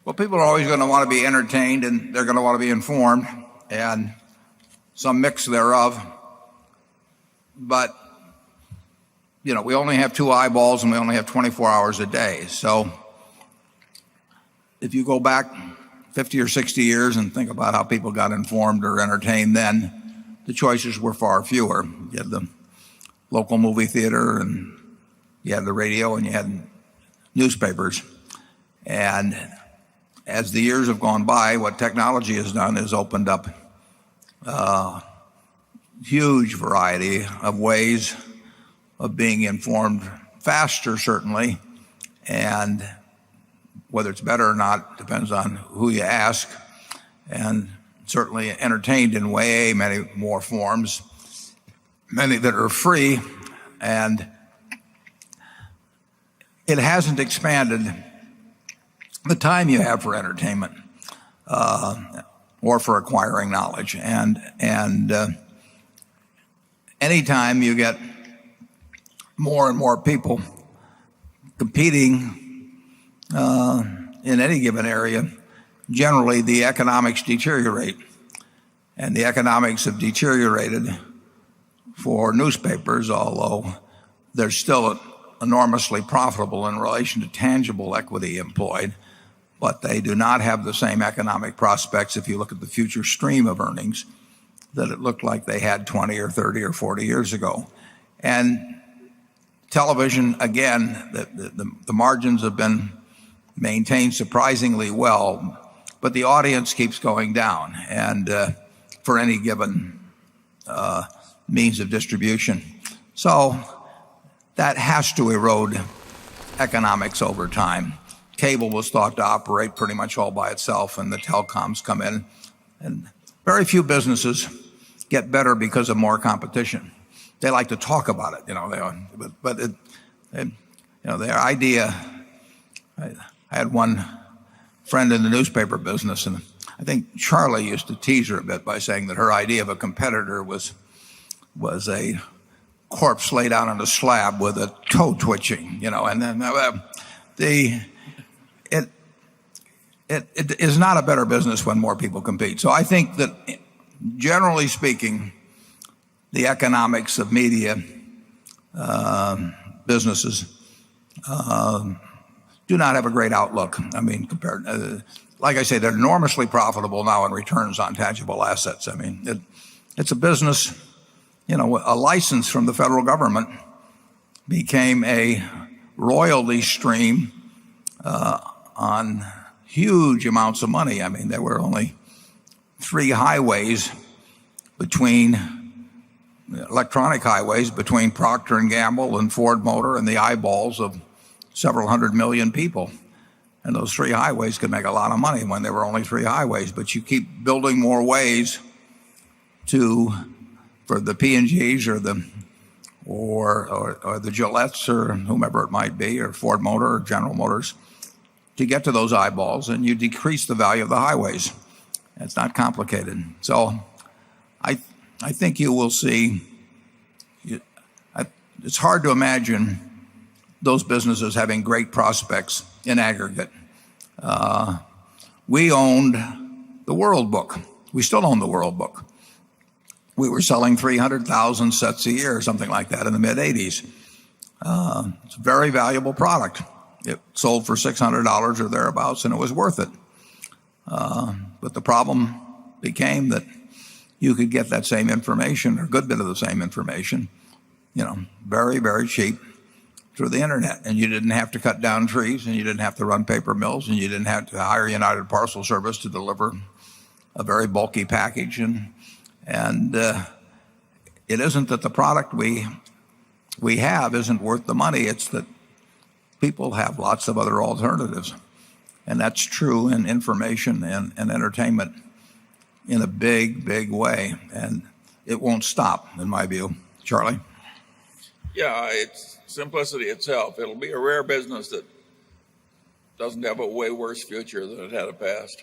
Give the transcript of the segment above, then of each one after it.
Well, people are always going to want to be entertained, and they're going to want to be informed, and some mix thereof. But, we only have two eyeballs and we only have 24 hours a day. So if you go back 50 or 60 years and think about how people got informed or entertained then, the choices were far fewer. You had the local movie theater, and you had the radio, and you had newspapers. And as the years have gone by, what technology has done is opened up a huge variety of ways of being informed faster, certainly, and whether it's better or not depends on who you ask, and certainly entertained in way many more forms, many that are free, and it hasn't expanded the time you have for entertainment or for acquiring knowledge. And anytime you get more and more people competing in any given area, generally the economics deteriorate. And the economics have deteriorated for newspapers, although they're still enormously profitable in relation to tangible equity employed, but they do not have the same economic prospects if you look at the future stream of earnings that it looked like they had 20 or 30 or 40 years ago. And television, again, the margins have been maintained surprisingly well, but the audience keeps going down, and for any given means of distribution. So that has to erode economics over time. Cable was thought to operate pretty much all by itself, and the telecoms come in, and very few businesses get better because of more competition. They like to talk about it, but their idea. I had one friend in the newspaper business, and I think Charlie used to tease her a bit by saying that her idea of a competitor was a corpse laid out on a slab with a toe twitching, and then it is not a better business when more people compete. So I think that, generally speaking, the economics of media businesses do not have a great outlook. I mean, compared, like I say, they're enormously profitable now in returns on tangible assets. I mean, it's a business. A license from the federal government became a royalty stream on huge amounts of money. I mean, there were only three electronic highways between Procter & Gamble and Ford Motor and the eyeballs of several hundred million people. And those three highways could make a lot of money when there were only three highways. But you keep building more ways for the P&Gs or the Gillettes or whomever it might be, or Ford Motor or General Motors, to get to those eyeballs, and you decrease the value of the highways. It's not complicated. So I think you will see, it's hard to imagine those businesses having great prospects in aggregate. We owned the World Book. We still own the World Book. We were selling 300,000 sets a year, something like that, in the mid-'80s. It's a very valuable product. It sold for $600 or thereabouts, and it was worth it. But the problem became that you could get that same information, or a good bit of the same information, very, very cheap through the internet. And you didn't have to cut down trees, and you didn't have to run paper mills, and you didn't have to hire United Parcel Service to deliver a very bulky package. And it isn't that the product we have isn't worth the money. It's that people have lots of other alternatives. And that's true in information and entertainment in a big, big way. And it won't stop, in my view. Charlie? Yeah, it's simplicity itself. It'll be a rare business that doesn't have a way worse future than it had a past.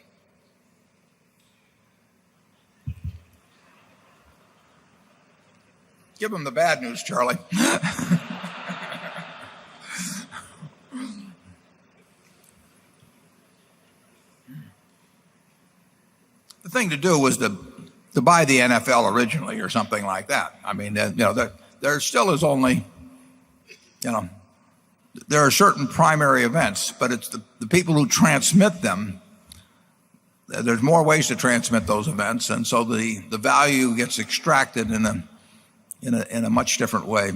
Give them the bad news, Charlie. the thing to do was to buy the NFL originally or something like that. I mean, there still is only, there are certain primary events, but it's the people who transmit them. There's more ways to transmit those events, and so the value gets extracted in a much different way.